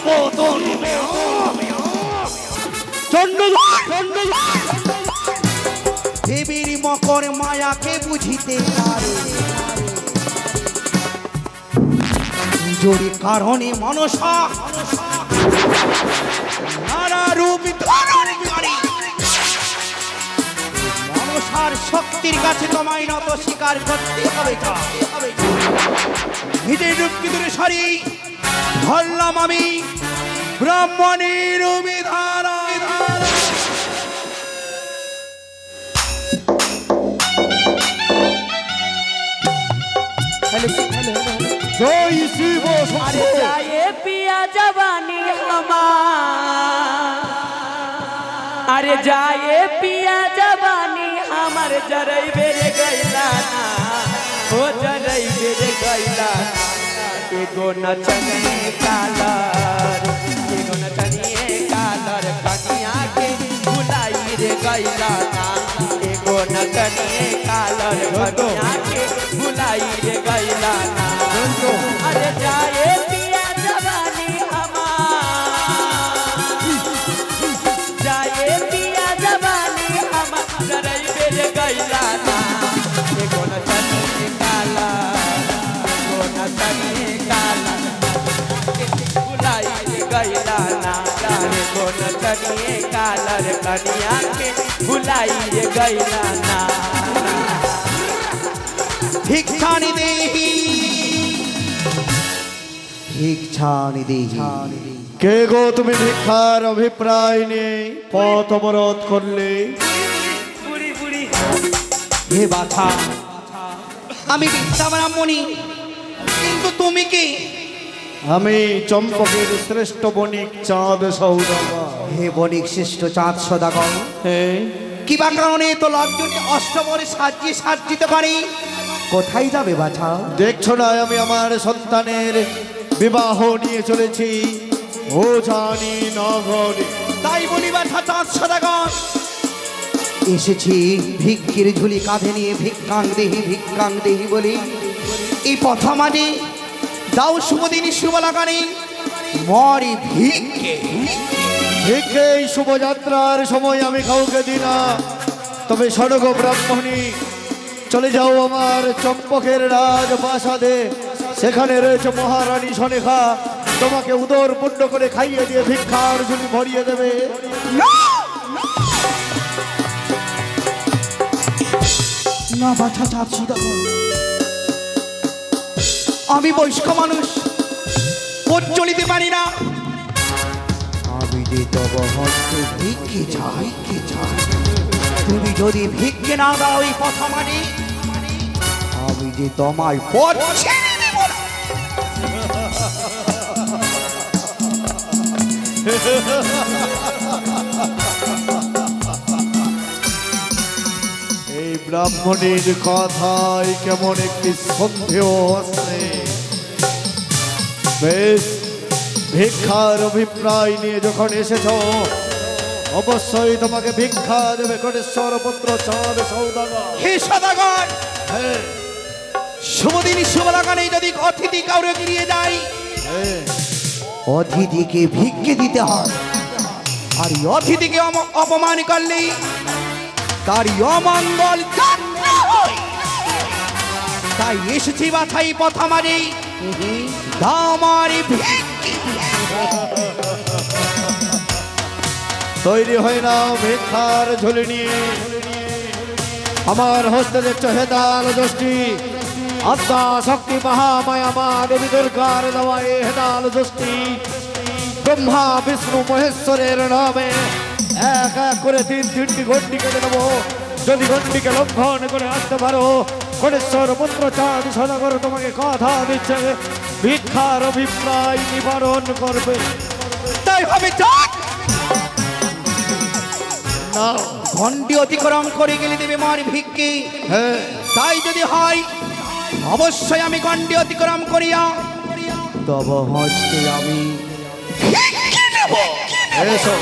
পতন দেবীর মকর মায়াকে বুঝিতে পারে পুজোর কারণে মনসা নানা রূপ ধারণ করে মনসার শক্তির কাছে তোমায় নত স্বীকার করতে হবে নিজের রূপকে দূরে সারি ধরলাম আমি ব্রাহ্মণের বিধান জয় শিব अरे जाए पिया जवानी हमार अरे जाए पिया जवानी हमार जरई बेरे गैला ना हो जरई बेरे गैला एगो नचनिए कालर कनिया के बुलाई रे गैला ना एगो नचनिए कालर कनिया के बुलाई रे गैला ना अरे जाए पिया जवानी हमार जाए पिया जवानी हमार जरई बेरे गैला ना एगो नचनिए काला बुलाई रे गैला ना एगो नचनिए कालर कनिया के बुलाई रे गैला ना भिक्षानि देहि भिक्षानि देहि কে গো তুমি ভিক্ষার অভিপ্রায় নেই পথ অবরোধ করলে? বুড়ি বুড়ি হে বাছা আমি ভিক্ষা ব্রাহ্মণী কিন্তু তুমি কি? আমি চম্পকের শ্রেষ্ঠ বণিক চাঁদ সৌদাগর। হে বণিক শ্রেষ্ঠ চাঁদ সদাগর হ্যাঁ, কিবা কারণে তো লজ্জনে অষ্টমরে সাজিতে পারি কোথায় যাবে বাছা? দেখছো না আমি আমার সন্তানের বিবাহ নিয়ে চলেছি ও জানি নগরে। তাই বলি বাছা চাঁদ সদাগর এসেছি ভিক্ষির ঝুলি কাঁধে নিয়ে ভিক্ষাং দেহি বলি এই পথমাঝে দাও শুভদিনী শুভলাগানি মরি ভিক্ষে ভিক্ষে এই শুভযাত্রার সময় আমি কাউকে দিই না, তবে সড়ক ব্রাহ্মণী চলে যাও আমার চম্পকের রাজপ্রাসাদে, সেখানে রয়েছে মহারানী সনেখা, তোমাকে উদর পুণ্য করে খাইয়ে দিয়ে ভিক্ষার ঝুলি ভরিয়ে দেবে। না বাছা চাঁদ সদাগর আমি বয়স্ক মানুষ পথ চলিতে পারি না, আমি যে তব হস্তে ভিক্ষে চাই তুমি যদি ভিক্ষে না দাও এই পথমানি আমি যে তোমায় পথ ছেড়ে দেব না। এই ব্রাহ্মণীর কথায় কেমন একটি সন্দেহ আছে। বেশ, ভিক্ষার অভিপ্রায় নিয়ে যখন এসেছ অবশ্যই তোমাকে ভিক্ষা দেবে কোটেশ্বর পুত্র চাঁদ সৌদাগর। হে সদাগর হ্যাঁ শুভদিনী শুভলাগানে যদি অতিথি কাউরে গিরিয়ে যায় হ্যাঁ, অতিথিকে ভিক্ষে দিতে হয়, আর এই অতিথিকে অপমান করলে তার অমঙ্গল যাত্রা হয়। তাই এসেছি বাছাই পথমারি দামারি ভিক্ষে তৈরি হয় না ভিক্ষার ঝুলি নিয়ে। আমার হস্তে দেখছো হেদাল যষ্টি আদ্যা শক্তি মহামায়া মা দেবী দুর্গার দেওয়া এই হেদাল যষ্টি ব্রহ্মা বিষ্ণু মহেশ্বরের নামে এক এক করে তিনটি ঘন্টি কেটে দেবো। যদি ঘন্টিকে লঙ্ঘন করে আসতে পারো কোটেশ্বর পুত্র চাঁদ সদাগর তোমাকে কথা দিচ্ছে ভিক্ষার অভিপ্রায় নিবারণ করবে। তাই হবে চাঁদ না ঘন্টি অতিক্রম করে গেলে দেবে মার ভিক্ষে। হ্যাঁ, তাই যদি হয় অবশ্যই আমি ঘন্টি অতিক্রম করিয়া তব হস্তে আমি ভিক্ষে নেব। এসো।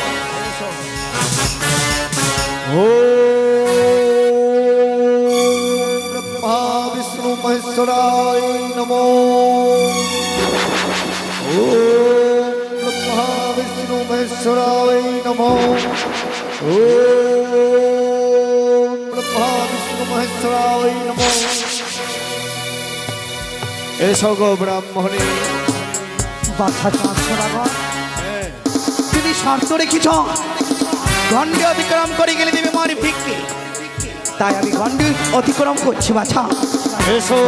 ও ব্রহ্মা বিষ্ণু মহেশ্বরায় নমো। ও ব্রহ্মা মহেশ্বরায় নমো। ওম ব্রহ্মা বিষ্ণু মহেশ্বরায় নমো। এসো গো ব্রাহ্মণী। বাছা চাঁদ সদাগর, তুমি শর্ত রেখেছ গণ্ডে অতিক্রম করে গেলে দেবে আমার ভিক্ষে, তাই আমি গণ্ডে অতিক্রম করছি বাছা। এসো।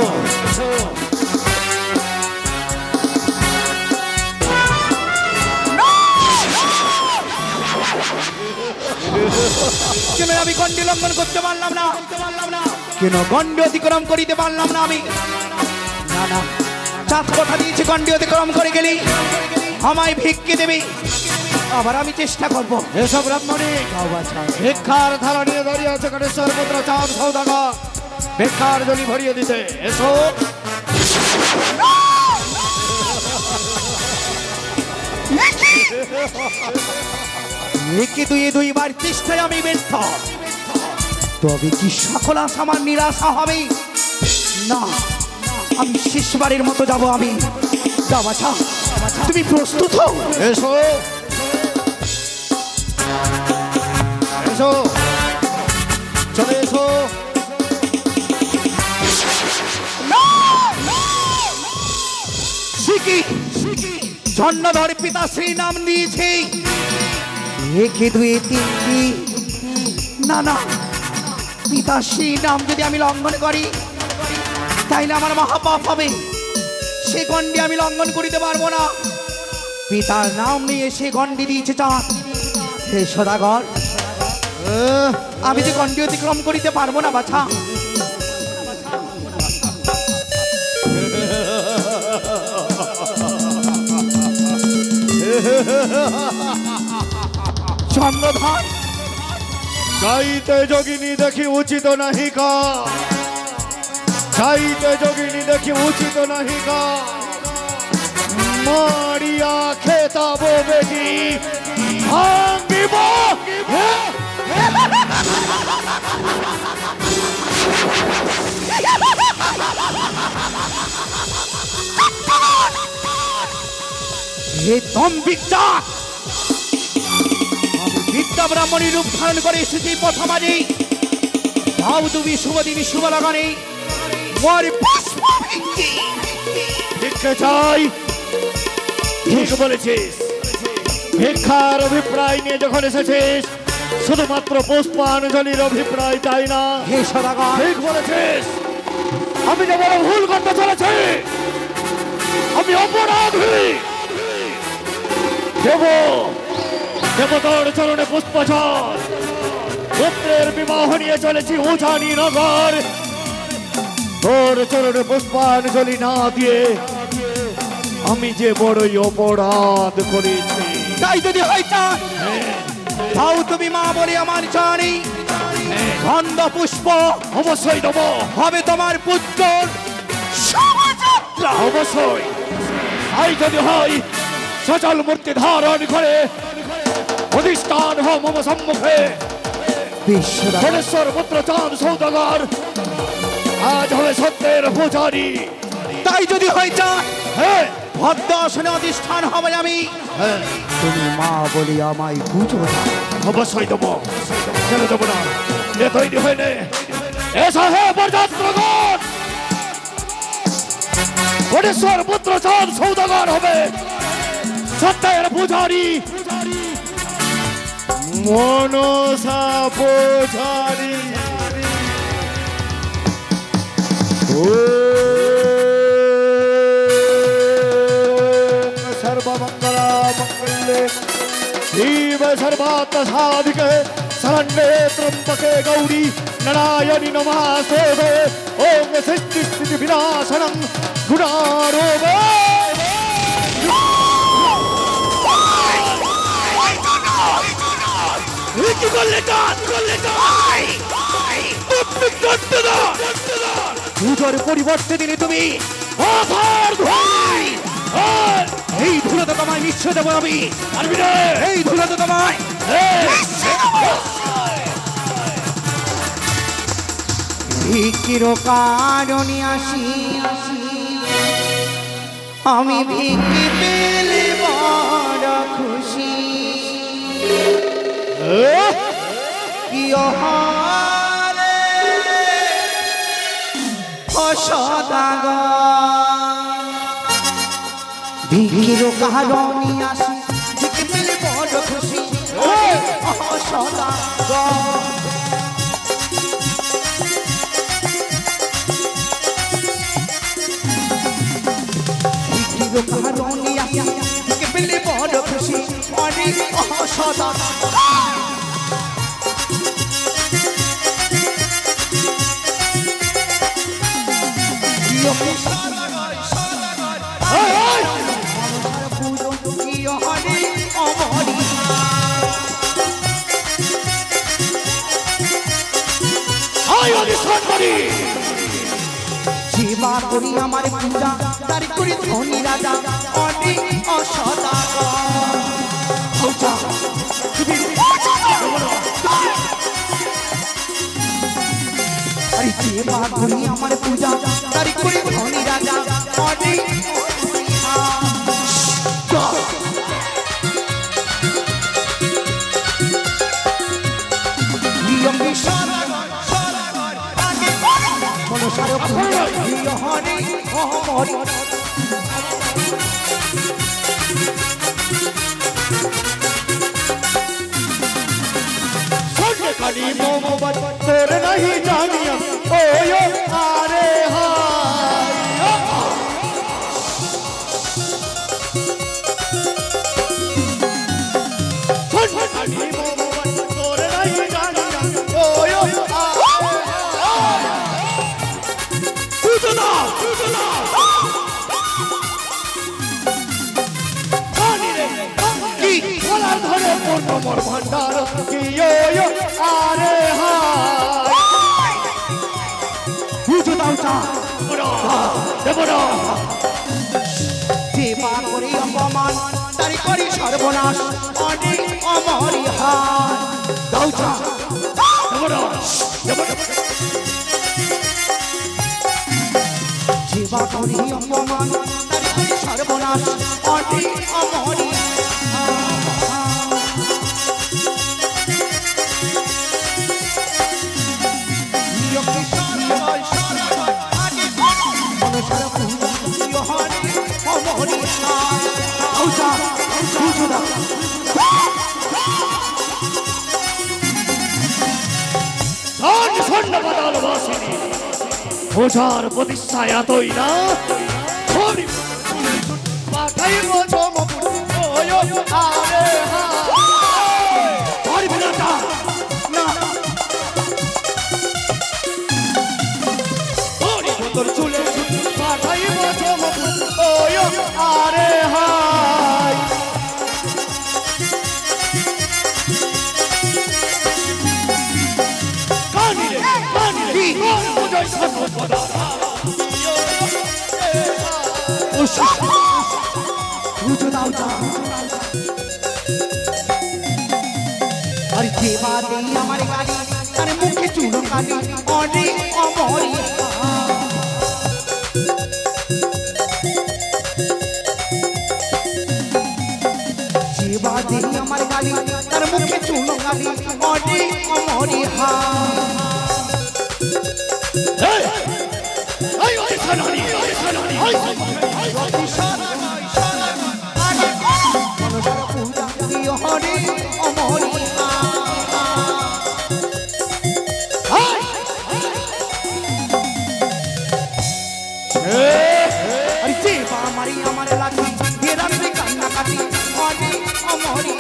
কেন আমি গণ্ডে লঙ্ঘন করতে পারলাম না? কেন গণ্ডে অতিক্রম করিতে পারলাম না আমি? না না, চাঁদ কথা দিয়েছে গণ্ডে অতিক্রম করে গেলি আমায় ভিক্ষে দেবে, আবার আমি চেষ্টা করব। এসো ব্রাহ্মণী। ভিক্ষার থালা নিয়ে দাঁড়িয়ে আছে গণেশ্বর পুত্র চাঁদ সৌদাগর, ভিক্ষার জলি ভরিয়ে দিতে। এসো। একে দুইবার চেষ্টায় আমি ব্যর্থ, তবে কি সকল আশা আমার নিরাশা হবে? না, আমি শেষবারের মতো যাব আমি। যাও বাছা, তুমি প্রস্তুত হও? এসো। এসো, চলে এসো। শিখি জন্মধর পিতা শ্রী নাম দিয়েছে, একে দুই তিনটি। না না, পিতা শ্রী নাম যদি আমি লঙ্ঘন করি তাইলে আমার মহাপাপ হবে, সে গণ্ডি আমি লঙ্ঘন করিতে পারবো না। পিতার নাম নিয়ে সে গণ্ডি দিয়েছে চাঁদ। হে সদাগর, আমি যে গণ্ডি অতিক্রম করিতে পারবো না বাছা। চন্দ্রধর, চাইতে যোগিনী দেখি উচিত নাহি কা, চাইতে যোগিনী দেখি উচিত নাহি কা, মারিয়া খেতাব বেটি ভাঙ্গিব। হে দম্ভিক জাত, আমি বিদ্যা ব্রাহ্মণী রূপ ধারণ করে এসেছি প্রথম আজই। ভাও তুমি শুভদিনী শুভ লাগানে মোর পুষ্প ভিক্ষে। ভিক্ষে চাই, ঠিক বলেছিস। ভিক্ষার অভিপ্রায় নিয়ে যখন এসেছিস, শুধুমাত্র পুষ্পাঞ্জলির অভিপ্রায় তাই না? হে সদাগর, ঠিক বলেছিস। আমি যে বড় ভুল করতে চলেছি, আমি অপরাধী। দেব দেব তোর চরণে পুষ্পচর, পুত্রের বিবাহ নিয়ে চলেছি উজানি নগর। তোর চরণে পুষ্পাঞ্জলি না দিয়ে আমি যে বড়ই অপরাধ করেছি। তাই যদি হয় চাঁদ, ভাও তুমি মা বলে আমার জানি, গন্ধ পুষ্প অবশ্যই দেব। হবে তোমার পুত্র শোভাযাত্রা। অবশ্যই। তাই যদি হয়, সচল মূর্তি ধারণ করে অধিষ্ঠান হ মম সম্মুখে। গণেশ্বর পুত্র চাঁদ সৌদাগর আজ হবে সত্যের পূজারী। তাই যদি হয় চাঁদ, হ্যাঁ ভদ্র আসনে অধিষ্ঠান হবে আমি। হ্যাঁ, তুমি মা বলি আমায় বুঝো না। অবশ্যই দেবো, কেন দেবো না? এ তৈরি হয়নি। এসা হে বরযাত্রগণ, গণেশ্বর পুত্র চাঁদ সৌদাগর হবে সত্যের পূজারী, মনসা পূজারী। सर्वमंगला मंगल्ये शिव सर्वात्म साधिके शरण्ये त्र्यंबके गौरी नारायणि नमस्ते। ओम सृष्टि स्थिति विनाशनं गुणारोपे। কি করলে কাজ করলে পুজোর পরিবর্তে দিলে তুমি এই ধুলাতে তোমায় নিশ্চয় দেবো আমি। এই ধুলাতে তোমায় ভিক্ষির কারণে আসি, আমি ভিক্ষি পেলে বড় খুশি। কি অহারে অসদাগর ভিখির কারণে আসি ভিখি পেলে বড় খুশি অসদাগর কারণে আসি ভিখি পেলে বড় খুশি অনেক অসদাগর সেবা করি আমার পূজা তার করি ধনী রাজা অনেক অসদাগর আরে সেবা করি আমার পূজা তার করি ধনী রাজা অনেক মনসার পূজা হরি হরি কালী মোমবাত তোর নাহি জানিয়া ওয়ো আরে হায় কালী মোমবাত তোর নাহি জানিয়া ওয়ো আরে তুজনা কানি রে কি গলার ধরে পূর্ণ মোর ভান্ডার কি ওয়ো আরে হায় পুজো দাও চা দেবরা সেবা করি অপমান তারি করি সর্বনাশ অনেক অমরি হার দাও চা দেবরা সেবা করি অপমান তারি করি সর্বনাশ অনেক অমরি ওঝার প্রতিষ্ঠা এতই না পাঠাইব চমপুর ওয়ো আরে হায় পারবি না তা না তোর চুলে পাঠাইব চমপুর ওয়ো আরে হায় কানিলে বুঝাই শাসন পদা পুজো দাও চা আরে সেবা দেই আমার গাড়ি তার মুখে চুলো কালি অনেক অমরি সেবা দেই আমার গাড়ি তার মুখে চুলো কালি অনেক অমরি হা হরে অমরি আরে সেবা মারি আমার লাঠি বেরাতে কান্না কাটি হরে অমরি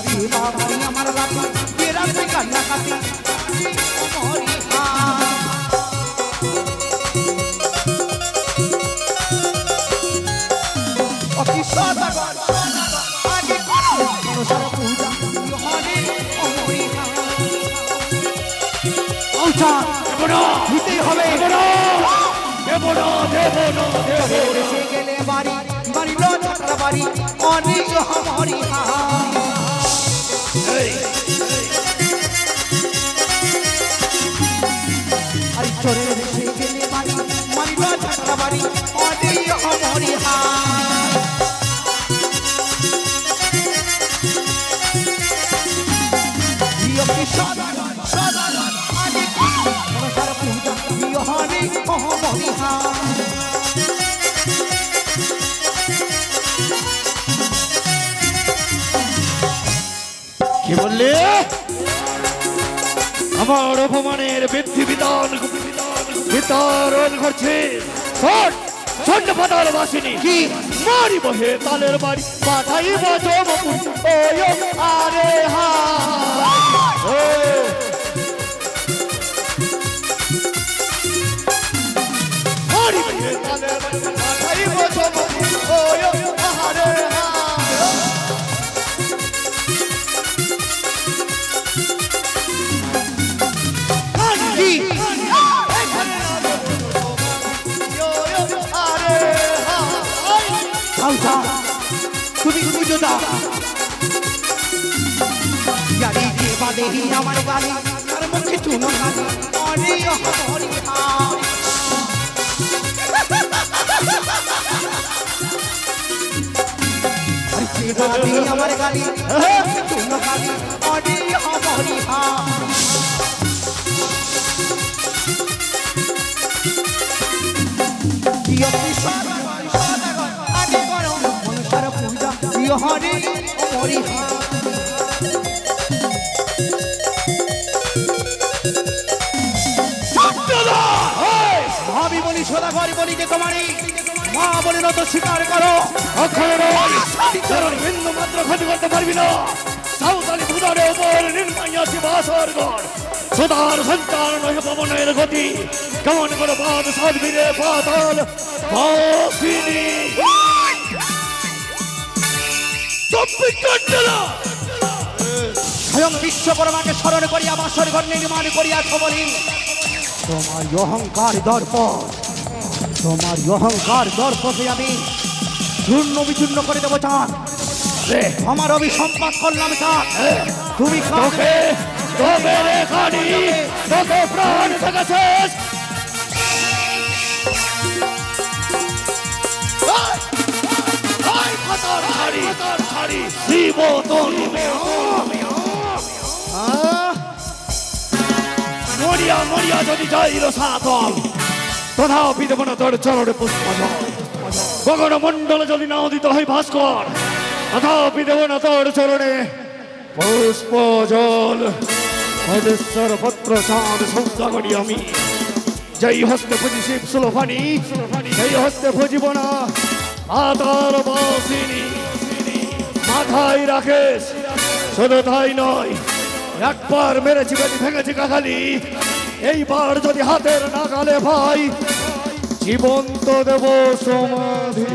সেবা মারি আমার লাঠি বেরাতে কান্না কাটি অমরি দিতেই হবে এসে গেলে বাড়ি বাড়ি লোটা বাড়ি অনেক হরি আরে চোরের এসে গেলে বাড়ি বাড়ি লোটা বাড়ি অমরি হার সদাগর সদাগর আরে মনসার পূজা হরি অমরি হার কি বললে? আমার অপমানের বৃদ্ধি বিতরণ করছে ষণ্ড পাতাল বাসিনী কি মারি বহে তালের বাড়ি পাঠাইব জমপুর ওয় আরে হা মারি বহে তালের বাড়ি পাঠাইব জমপুর ওয় আরে হা তুমি পুজো দাও জানি যে বাদেহি আমার গালি তার মুখে চুনো গালি অরে হরি হার যে বাদেহি আমার গালি চুনো গালি অরে হরি হার হরি হরি ভাবি বলি সদাগর বলি যে তোমারই মা বলে নত স্বীকার করো বিন্দু মাত্র ক্ষতি করতে পারবি না সাঁওতালি ভূতারের উপর নির্মাণ আছে বাসর ঘর সদার সন্তান নয় পবনের গতি কেমন করে বাদ সাধবিরে পাতাল বাসিনী স্বয়ং বিশ্বকর্মাকে স্মরণ করিয়া বাসর ঘর নির্মাণ করিয়াছ বলি তোমার অহংকার দর্প অহংকার আমি চূর্ণ বিচূর্ণ করে দেবো চাঁদ আমার অভিসম্পাদ করলাম চাঁদ তুমি তোকে প্রাণ থাকাছিস মরিয়া মরিয়া যদি যাইল সাতল তথাপি দেব না তোর চরণে পুষ্প গগন মন্ডল যদি নাও দিতে হয় ভাস্কর তথাপি দেব না তোর চরণে পুষ্প জল অজস্বর পত্র চাঁদ সংস্থা করি আমি যেই হস্তে ভুজি শিব সুলভানি সেই হস্তে ভুজিব না আতার বাসিনী মাথায় রাখেস শুধু তাই নয় একবার মেরেছি বেটি ভেঙেছি কাকালি এইবার যদি হাতের নাগালে ভাই জীবন্ত দেব সমাধি